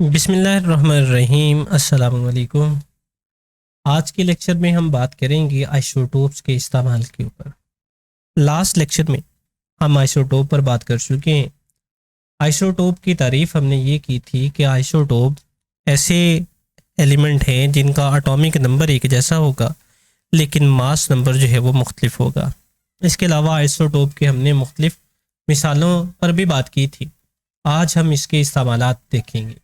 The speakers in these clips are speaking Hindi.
बिस्मिल्लाहिर्रहमानिर्रहीम। अस्सलाम वालेकुम। आज के लेक्चर में हम बात करेंगे आइसोटोप्स के इस्तेमाल के ऊपर। लास्ट लेक्चर में हम आइसोटोप पर बात कर चुके हैं। आइसोटोप की तारीफ हमने ये की थी कि आइसोटोप ऐसे एलिमेंट हैं जिनका एटॉमिक नंबर एक जैसा होगा लेकिन मास नंबर जो है वो मुख्तलिफ होगा। इसके अलावा आइसोटोप के हमने मुख्तलिफ मिसालों पर भी बात की थी। आज हम इसके इस्तेमालात देखेंगे।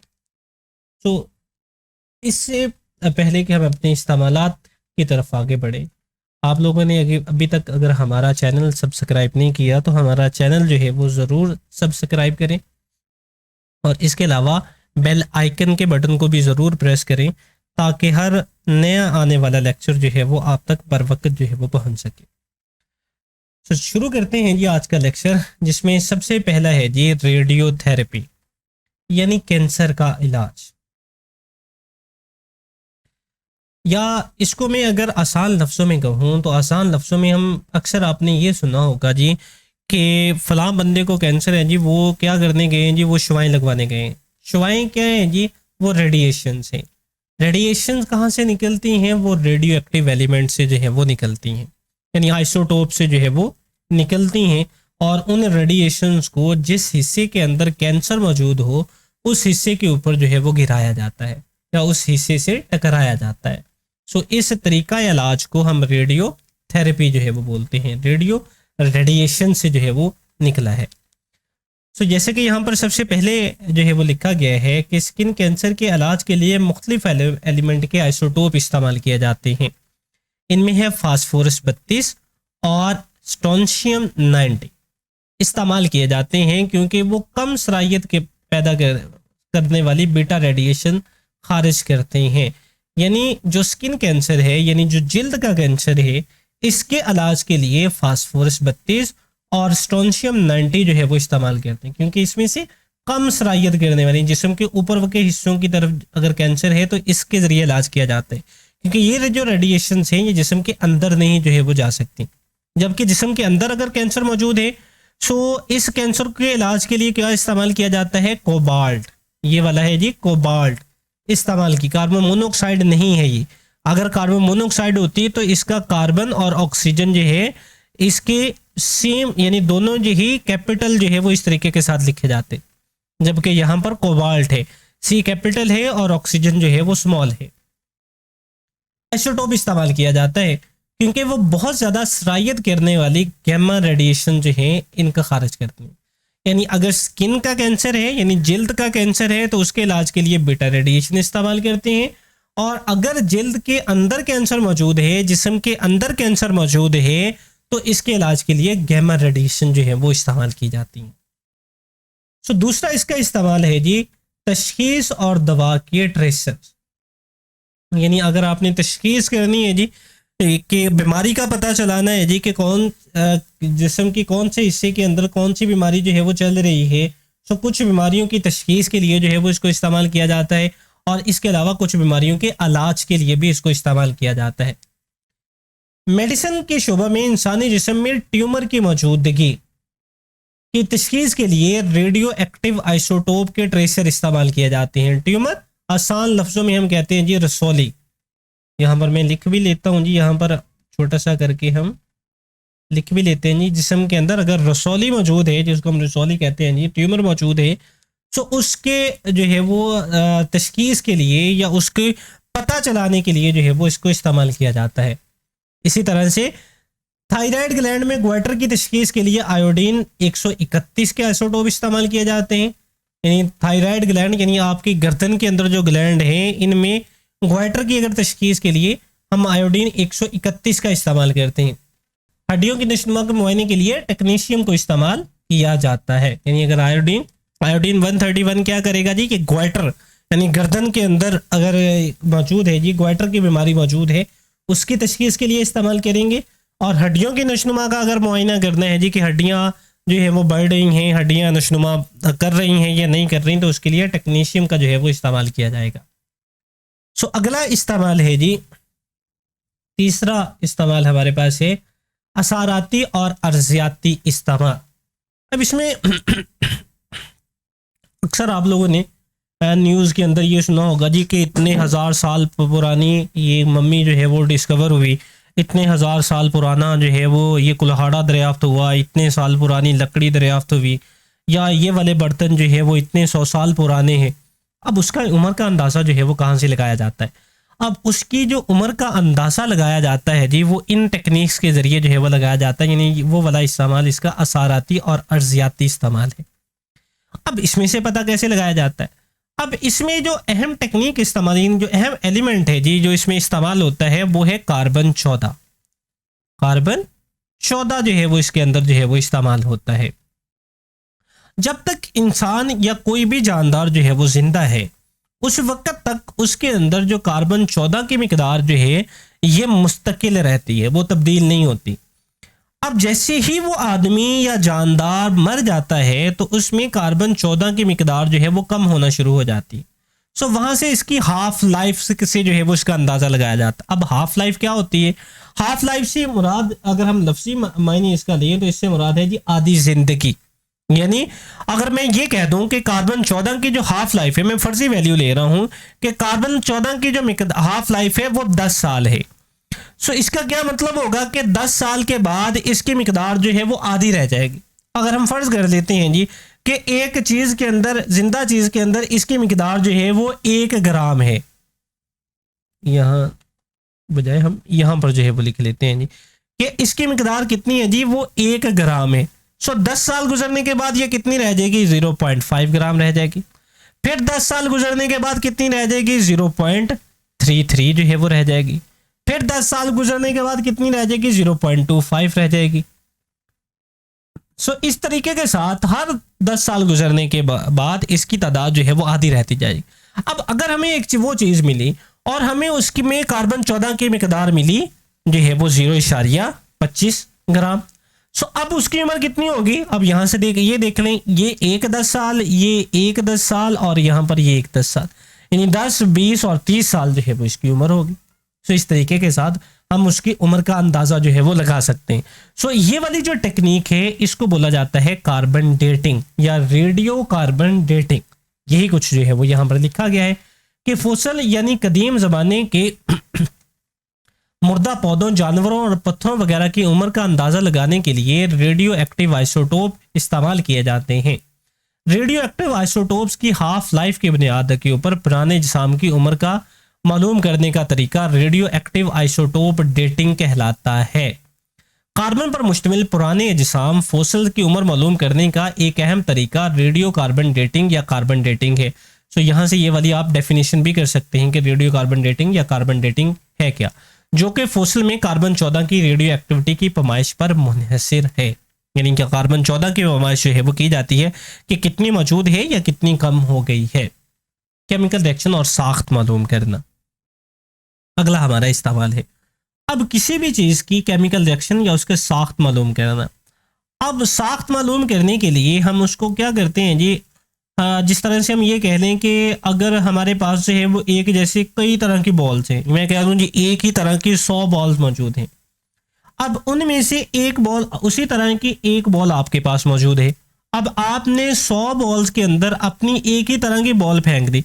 तो इससे पहले कि हम अपने इस्तेमालात की तरफ आगे बढ़े, आप लोगों ने अभी तक अगर हमारा चैनल सब्सक्राइब नहीं किया तो हमारा चैनल जो है वो ज़रूर सब्सक्राइब करें और इसके अलावा बेल आइकन के बटन को भी ज़रूर प्रेस करें ताकि हर नया आने वाला लेक्चर जो है वो आप तक बर वक्त जो है वो पहुंच सके। तो शुरू करते हैं जी आज का लेक्चर, जिसमें सबसे पहला है जी रेडियोथेरेपी यानी कैंसर का इलाज। या इसको मैं अगर आसान लफ्ज़ों में कहूँ तो आसान लफ्ज़ों में हम अक्सर आपने ये सुना होगा जी कि फ़लाँ बंदे को कैंसर है जी, वो क्या करने गए हैं जी, वो शुआएँ लगवाने गए हैं। शुआएँ क्या हैं जी? वो रेडिएशन से। रेडिएशन कहाँ से निकलती हैं? वो रेडियो एक्टिव एलिमेंट से जो है वो निकलती हैं, यानी आइसोटोप से जो है वो निकलती हैं। और उन रेडिएशंस को जिस हिस्से के अंदर कैंसर मौजूद हो उस हिस्से के ऊपर जो है वो गिराया जाता है या उस हिस्से से टकराया जाता है। सो इस तरीका इलाज को हम रेडियो थेरेपी जो है वो बोलते हैं। रेडिएशन से जो है वो निकला है। सो जैसे कि यहाँ पर सबसे पहले जो है वो लिखा गया है कि स्किन कैंसर के इलाज के लिए मुख्तलिफ एलिमेंट के आइसोटोप इस्तेमाल किए जाते हैं। इनमें है फास्फोरस 32 और स्ट्रोंशियम 90 इस्तेमाल किए जाते हैं क्योंकि वो कम सराहियत के पैदा करने वाली बीटा रेडिएशन खारिज करते हैं। यानी जो स्किन कैंसर है, यानी जो जिल्द का कैंसर है, इसके इलाज के लिए फास्फोरस 32 और स्ट्रोंशियम 90 जो है वो इस्तेमाल करते हैं क्योंकि इसमें से कम सराहियत करने वाली जिस्म के ऊपर के हिस्सों की तरफ अगर कैंसर है तो इसके जरिए इलाज किया जाता है क्योंकि ये जो रेडिएशन हैं ये जिस्म के अंदर नहीं जो है वो जा सकती। जबकि जिस्म के अंदर अगर कैंसर मौजूद है तो इस कैंसर के इलाज के लिए क्या इस्तेमाल किया जाता है? कोबाल्ट। ये वाला है जी कोबाल्ट इस्तेमाल की। कार्बन मोनोऑक्साइड नहीं है ये। अगर कार्बन मोनोऑक्साइड होती तो इसका कार्बन और ऑक्सीजन जो है इसके सेम यानी दोनों जो ही कैपिटल जो है वो इस तरीके के साथ लिखे जाते, जबकि यहाँ पर कोबाल्ट है, सी कैपिटल है और ऑक्सीजन जो है वो स्मॉल है। आइसोटोप इस्तेमाल किया जाता है क्योंकि वो बहुत ज़्यादा सराहियत करने वाली गैमा रेडिएशन जो है इनका खारिज करती है। यानी अगर स्किन का कैंसर है यानी जिल्द का कैंसर है तो उसके इलाज के लिए बीटा रेडिएशन इस्तेमाल करते हैं। और अगर जिल्द के अंदर कैंसर मौजूद है, जिस्म के अंदर कैंसर मौजूद है, तो इसके इलाज के लिए गैमा रेडिएशन जो है वो इस्तेमाल की जाती है। सो दूसरा इसका इस्तेमाल है जी तशखीस और दवा के ट्रेसर। यानी अगर आपने तशखीस करनी है जी कि बीमारी का पता चलाना है जी कि कौन जिस्म की कौन से हिस्से के अंदर कौन सी बीमारी जो है वो चल रही है, तो कुछ बीमारियों की तशखीस के लिए जो है वो इसको इस्तेमाल किया जाता है और इसके अलावा कुछ बीमारियों के इलाज के लिए भी इसको इस्तेमाल किया जाता है। मेडिसिन के शोबा में इंसानी जिस्म में ट्यूमर की मौजूदगी की तशखीस के लिए रेडियो एक्टिव आइसोटोप के ट्रेसर इस्तेमाल किए जाते हैं। ट्यूमर आसान लफ्ज़ों में हम कहते हैं जी रसौली। यहाँ पर मैं लिख भी लेता हूँ जी, यहाँ पर छोटा सा करके हम लिख भी लेते हैं जी। जिस्म के अंदर अगर रसौली मौजूद है, जिसको हम रसौली कहते हैं जी, ट्यूमर मौजूद है, तो उसके जो है वो तशखीस के लिए या उसके पता चलाने के लिए जो है वो इसको इस्तेमाल किया जाता है। इसी तरह से थायराइड ग्लैंड में ग्वाइटर की तशखीस के लिए आयोडीन 131 के आइसोटोप इस्तेमाल किए जाते हैं। यानी थायराइड ग्लैंड यानी आपकी गर्दन के अंदर जो ग्लैंड है, इनमें ग्वाइटर की अगर तशखीस के लिए हम आयोडीन 131 का इस्तेमाल करते हैं। हड्डियों की नशोनुमा के मुआयने के लिए टेक्नीशियम को इस्तेमाल किया जाता है। यानी अगर आयोडीन 131 क्या करेगा जी कि ग्वाइटर यानी गर्दन के अंदर अगर मौजूद है जी, ग्वाइटर की बीमारी मौजूद है, उसकी तशखीस के लिए इस्तेमाल करेंगे। और हड्डियों की नशोनुमा का अगर मुआयना करना है जी कि हड्डियाँ जो है वो बढ़ रही हैं, हड्डियाँ नशोनुमा कर रही हैं या नहीं कर रही, तो उसके लिए टेक्नीशियम का जो है वो इस्तेमाल किया जाएगा। सो अगला इस्तेमाल है जी, तीसरा इस्तेमाल हमारे पास है असाराती और अर्जियाती इस्तेमाल। अब इसमें अक्सर आप लोगों ने न्यूज़ के अंदर ये सुना होगा जी कि इतने हज़ार साल पुरानी ये मम्मी जो है वो डिस्कवर हुई, इतने हज़ार साल पुराना जो है वो ये कुल्हाड़ा दरियाफ्त हुआ, इतने साल पुरानी लकड़ी दरियाफ्त हुई, या ये वाले बर्तन जो है वो इतने 100 साल पुराने हैं। अब उसका उम्र का अंदाज़ा जो है वो कहाँ से लगाया जाता है? अब उसकी जो उम्र का अंदाज़ा लगाया जाता है जी, वो इन टेक्निक्स के ज़रिए जो है वो लगाया जाता है, यानी वो वाला इस्तेमाल इसका असाराती और अर्जियाती इस्तेमाल है। अब इसमें से पता कैसे लगाया जाता है? अब इसमें जो अहम टेक्निक इस्तेमाल, जो अहम एलिमेंट है जी जो इसमें इस्तेमाल होता है वो है कार्बन 14। कार्बन 14 जो है वो इसके अंदर जो है वो इस्तेमाल होता है। जब तक इंसान या कोई भी जानदार जो है वो जिंदा है, उस वक्त तक उसके अंदर जो कार्बन 14 की मिकदार जो है ये मुस्तकिल रहती है, वो तब्दील नहीं होती। अब जैसे ही वो आदमी या जानदार मर जाता है तो उसमें कार्बन 14 की मिकदार जो है वो कम होना शुरू हो जाती है। सो वहाँ से इसकी हाफ लाइफ से जो है वो इसका अंदाज़ा लगाया जाता है। अब हाफ लाइफ क्या होती है? हाफ लाइफ से मुराद अगर हम लफ्ज़ी मायने इसका लें तो इससे मुराद है जी आधी ज़िंदगी। यानी अगर मैं ये कह दूं कि कार्बन 14 की जो हाफ लाइफ है, मैं फर्जी वैल्यू ले रहा हूं कि कार्बन 14 की जो हाफ लाइफ है वो 10 साल है। सो इसका क्या मतलब होगा कि 10 साल के बाद इसकी मिकदार जो है वो आधी रह जाएगी। अगर हम फर्ज कर लेते हैं जी कि एक चीज़ के अंदर, जिंदा चीज़ के अंदर इसकी मिकदार जो है वो 1 ग्राम है, यहाँ बजाय हम यहाँ पर जो है वो लिख लेते हैं जी कि इसकी मिकदार कितनी है जी, वो 1 ग्राम है। सो 10 साल गुजरने के बाद ये कितनी रह जाएगी? 0.5 ग्राम रह जाएगी। फिर 10 साल गुजरने के बाद कितनी रह जाएगी? 0.33 जो है वो रह जाएगी। फिर 10 साल गुजरने के बाद कितनी रह जाएगी? 0.25 रह जाएगी। सो इस तरीके के साथ हर 10 साल गुजरने के बाद इसकी तादाद जो है वो आधी रहती जाएगी। अब अगर हमें एक वो चीज़ मिली और हमें उसकी में कार्बन 14 की मिकदार मिली जो है वो 0.25 ग्राम, सो अब उसकी उम्र कितनी होगी? अब यहाँ से ये देख लें, ये 10 साल, ये 10 साल और यहाँ पर ये 10 साल, यानी 10, 20 और 30 साल जो है वो इसकी उम्र होगी। सो इस तरीके के साथ हम उसकी उम्र का अंदाज़ा जो है वो लगा सकते हैं। सो ये वाली जो टेक्निक है इसको बोला जाता है कार्बन डेटिंग या रेडियो कार्बन डेटिंग। यही कुछ जो है वो यहाँ पर लिखा गया है कि फॉसिल यानी कदीम ज़माने के मुर्दा पौधों, जानवरों और पत्थरों वगैरह की उम्र का अंदाज़ा लगाने के लिए रेडियो एक्टिव आइसोटोप इस्तेमाल किए जाते हैं। रेडियो एक्टिव आइसोटोप्स की हाफ लाइफ की बुनियाद के ऊपर पुराने जिस्म की उम्र का मालूम करने का तरीका रेडियो एक्टिव आइसोटोप डेटिंग कहलाता है। कार्बन पर मुश्तमिल पुराने जिस्म फॉसिल की उम्र मालूम करने का एक अहम तरीका रेडियो कार्बन डेटिंग या कार्बन डेटिंग है। सो यहाँ से ये वाली आप डेफिनेशन भी कर सकते हैं कि रेडियो कार्बन डेटिंग या कार्बन डेटिंग है क्या, जो कि फॉसिल में कार्बन 14 की रेडियो एक्टिविटी की पैमाइश पर मुनहसिर है। यानी कि कार्बन 14 की पैमाइश जो है वो की जाती है कि कितनी मौजूद है या कितनी कम हो गई है। केमिकल रिएक्शन और साख्त मालूम करना अगला हमारा इस्तेमाल है। अब किसी भी चीज़ की केमिकल रिएक्शन या उसके साख्त मालूम करना। अब साख्त मालूम करने के लिए हम उसको क्या करते हैं जी, जिस तरह से हम ये कह लें कि अगर हमारे पास जो है वो एक जैसे कई तरह की बॉल्स हैं, मैं कह दूँ जी एक ही तरह की 100 बॉल्स मौजूद हैं। अब उनमें से एक बॉल, उसी तरह की एक बॉल आपके पास मौजूद है। अब आपने 100 बॉल्स के अंदर अपनी एक ही तरह की बॉल फेंक दी।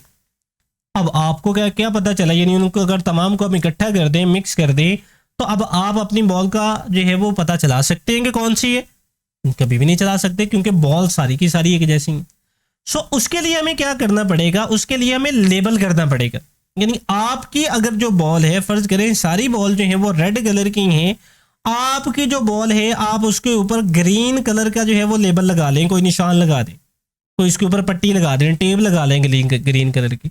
अब आपको क्या क्या पता चला, यानी उनको अगर तमाम को हम इकट्ठा कर दें, मिक्स कर दें, तो अब आप अपनी बॉल का जो है वो पता चला सकते हैं कि कौन सी है? कभी भी नहीं चला सकते क्योंकि बॉल सारी की सारी एक जैसी हैं। सो उसके लिए हमें क्या करना पड़ेगा? उसके लिए हमें लेबल करना पड़ेगा। यानी आपकी अगर जो बॉल है, फर्ज करें सारी बॉल जो है वो रेड कलर की हैं, आपकी जो बॉल है आप उसके ऊपर ग्रीन कलर का जो है वो लेबल लगा लें, कोई निशान लगा दें, कोई इसके ऊपर पट्टी लगा दें, टेप लगा लें ग्रीन कलर की।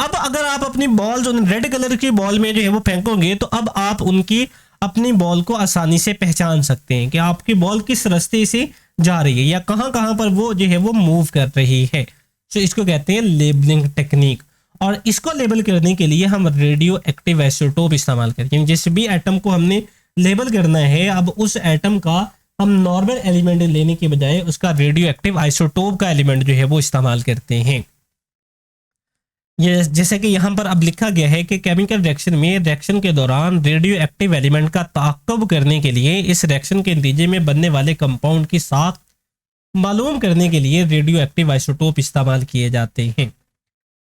अब अगर आप अपनी बॉल जो रेड कलर की बॉल में जो है वो फेंकोगे तो अब आप उनकी अपनी बॉल को आसानी से पहचान सकते हैं कि आपकी बॉल किस रास्ते से जा रही है या कहाँ कहाँ पर वो जो है वो मूव कर रही है। तो इसको कहते हैं लेबलिंग टेक्निक। और इसको लेबल करने के लिए हम रेडियो एक्टिव आइसोटोप इस्तेमाल करते हैं। जिस भी एटम को हमने लेबल करना है, अब उस एटम का हम नॉर्मल एलिमेंट लेने के बजाय उसका रेडियो एक्टिव आइसोटोप का एलिमेंट जो है वो इस्तेमाल करते हैं। ये जैसे कि यहाँ पर अब लिखा गया है कि केमिकल रिएक्शन में रिएक्शन के दौरान रेडियो एक्टिव एलिमेंट का ताक़ुब करने के लिए इस रिएक्शन के नतीजे में बनने वाले कंपाउंड की साख्त मालूम करने के लिए रेडियो एक्टिव आइसोटोप इस्तेमाल किए जाते हैं।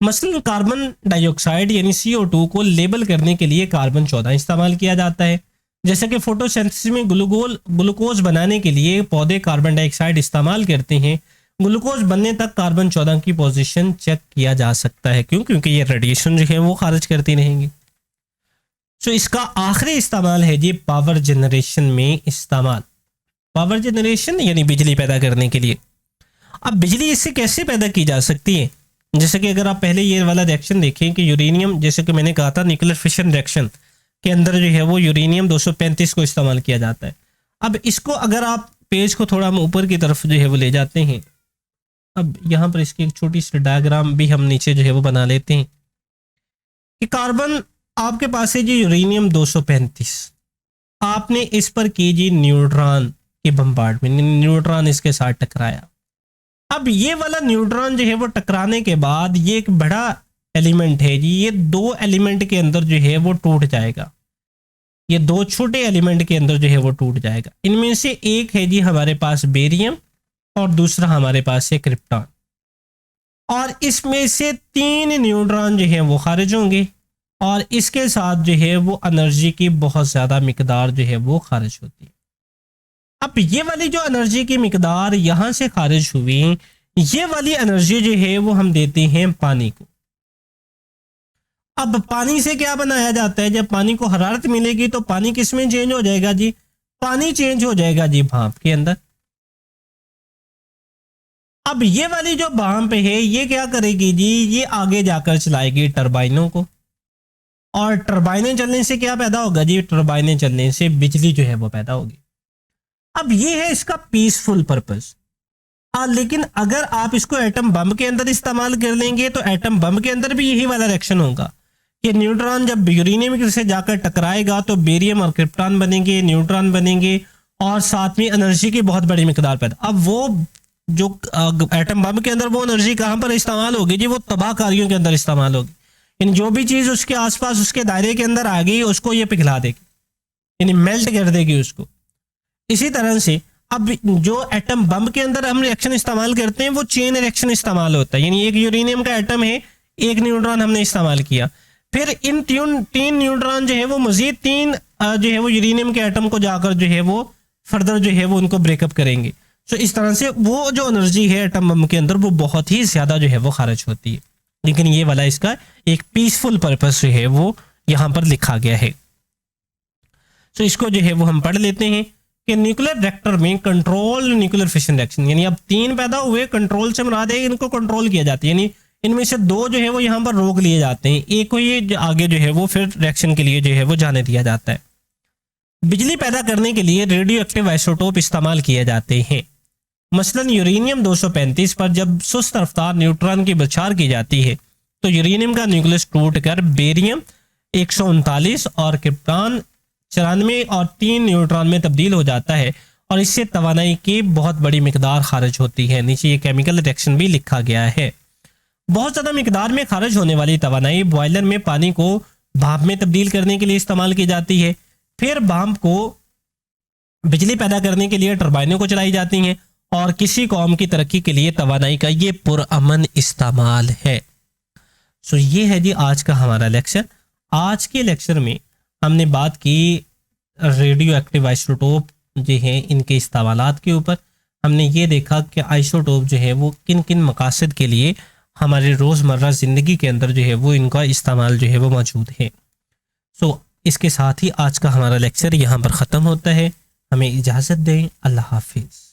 मसलन कार्बन डाइऑक्साइड यानी CO2 को लेबल करने के लिए कार्बन 14 इस्तेमाल किया जाता है। जैसे कि फोटोसिंथेसिस में ग्लूकोज बनाने के लिए पौधे कार्बन डाइऑक्साइड इस्तेमाल करते हैं। ग्लूकोज बनने तक कार्बन 14 की पोजीशन चेक किया जा सकता है। क्यों? क्योंकि ये रेडिएशन जो है वो खारिज करती रहेंगी। सो इसका आखिरी इस्तेमाल है जी पावर जनरेशन में इस्तेमाल। पावर जनरेशन यानी बिजली पैदा करने के लिए। अब बिजली इससे कैसे पैदा की जा सकती है? जैसे कि अगर आप पहले ये वाला रिएक्शन देखें कि यूरेनियम, जैसे कि मैंने कहा था न्यूक्लियर फिशन रिएक्शन के अंदर जो है वो यूरेनियम 235 को इस्तेमाल किया जाता है। अब इसको अगर आप पेज को थोड़ा हम ऊपर की तरफ जो है वो ले जाते हैं, अब यहाँ पर इसकी एक छोटी सी डायग्राम भी हम नीचे जो है वो बना लेते हैं कि कार्बन आपके पास है जी यूरेनियम 235, आपने इस पर की जी न्यूट्रॉन की बम्बार्डमेंट, न्यूट्रॉन इसके साथ टकराया। अब ये वाला न्यूट्रॉन जो है वो टकराने के बाद ये एक बड़ा एलिमेंट है जी, ये दो एलिमेंट के अंदर जो है वो टूट जाएगा। ये दो छोटे एलिमेंट के अंदर जो है वो टूट जाएगा। इनमें से एक है जी हमारे पास बेरियम और दूसरा हमारे पास है क्रिप्टॉन। और इसमें से 3 न्यूट्रॉन जो है वो खारिज होंगे और इसके साथ जो है वो एनर्जी की बहुत ज़्यादा मिकदार जो है वो खारिज होती है। अब ये वाली जो एनर्जी की मिकदार यहाँ से खारिज हुई, ये वाली एनर्जी जो है वो हम देते हैं पानी को। अब पानी से क्या बनाया जाता है? जब पानी को हरारत मिलेगी तो पानी किस में चेंज हो जाएगा जी? पानी चेंज हो जाएगा जी भाप के अंदर। अब ये वाली जो भाप है ये क्या करेगी जी? ये आगे जाकर चलाएगी टरबाइनों को, और टरबाइनें चलने से क्या पैदा होगा जी? टरबाइनें चलने से बिजली जो है वो पैदा होगी। अब ये है इसका पीसफुल पर्पस। लेकिन अगर आप इसको एटम बम के अंदर इस्तेमाल कर लेंगे तो एटम बम के अंदर भी यही वाला रिएक्शन होगा कि न्यूट्रॉन जब यूरेनियम से जाकर टकराएगा तो बेरियम और क्रिप्टॉन बनेंगे, न्यूट्रॉन बनेंगे और साथ में एनर्जी की बहुत बड़ी मिकदार पैदा। अब वो जो एटम बम के अंदर वो एनर्जी कहाँ पर इस्तेमाल होगी जी? वो तबाहकारियों के अंदर इस्तेमाल होगी। यानी जो भी चीज़ उसके आसपास उसके दायरे के अंदर आ गई उसको ये पिघला देगी, यानी मेल्ट कर देगी उसको। इसी तरह से अब जो एटम बम के अंदर हम रिएक्शन इस्तेमाल करते हैं वो चेन रिएक्शन इस्तेमाल होता है। यानी एक यूरेनियम का एटम है, एक न्यूट्रॉन हमने इस्तेमाल किया, फिर इन 3 न्यूट्रॉन जो है वो मजीद 3 जो है वो यूरेनियम के एटम को जाकर जो है वो फर्दर जो है वो उनको ब्रेकअप करेंगे। तो इस तरह से वो जो एनर्जी है एटम बम के अंदर वो बहुत ही ज़्यादा जो है वो खारिज होती है। लेकिन ये वाला इसका एक पीसफुल पर्पस जो है वो यहाँ पर लिखा गया है। तो इसको जो है वो हम पढ़ लेते हैं कि न्यूक्लियर रिएक्टर में कंट्रोल न्यूक्लियर फिशन रिएक्शन, यानी अब 3 पैदा हुए, कंट्रोल से मुराद है इनको कंट्रोल किया जाता है। यानी इनमें से 2 जो है वो यहाँ पर रोक लिए जाते हैं, एक को ये आगे जो है वो फिर रिएक्शन के लिए जो है वो जाने दिया जाता है। बिजली पैदा करने के लिए रेडियो एक्टिव आइसोटोप इस्तेमाल किए जाते हैं। मसलन यूरेनियम 235 पर जब सुस्त रफ्तार न्यूट्रॉन की बौछार की जाती है तो यूरेनियम का न्यूक्लियस टूटकर बेरियम 139 और क्रिप्टॉन 94 और 3 न्यूट्रॉन में तब्दील हो जाता है और इससे तवानाई की बहुत बड़ी मिकदार खारिज होती है। नीचे ये केमिकल रिएक्शन भी लिखा गया है। बहुत ज़्यादा मिकदार में खारिज होने वाली तवानाई बॉयलर में पानी को भाप में तब्दील करने के लिए इस्तेमाल की जाती है। फिर भाप को बिजली पैदा करने के लिए टरबाइनों को चलाई जाती हैं और किसी कौम की तरक्की के लिए तवानाई का ये पुरअमन इस्तेमाल है। सो ये है जी आज का हमारा लेक्चर। आज के लेक्चर में हमने बात की रेडियो एक्टिव आइसोटोप जो है इनके इस्तेमालात के ऊपर। हमने ये देखा कि आइसोटोप जो है वो किन किन मकासद के लिए हमारे रोज़मर्रा ज़िंदगी के अंदर जो है वो इनका इस्तेमाल जो है वो मौजूद है। सो इसके साथ ही आज का हमारा लेक्चर यहाँ पर ख़त्म होता है। हमें इजाज़त दें। अल्लाह हाफिज़।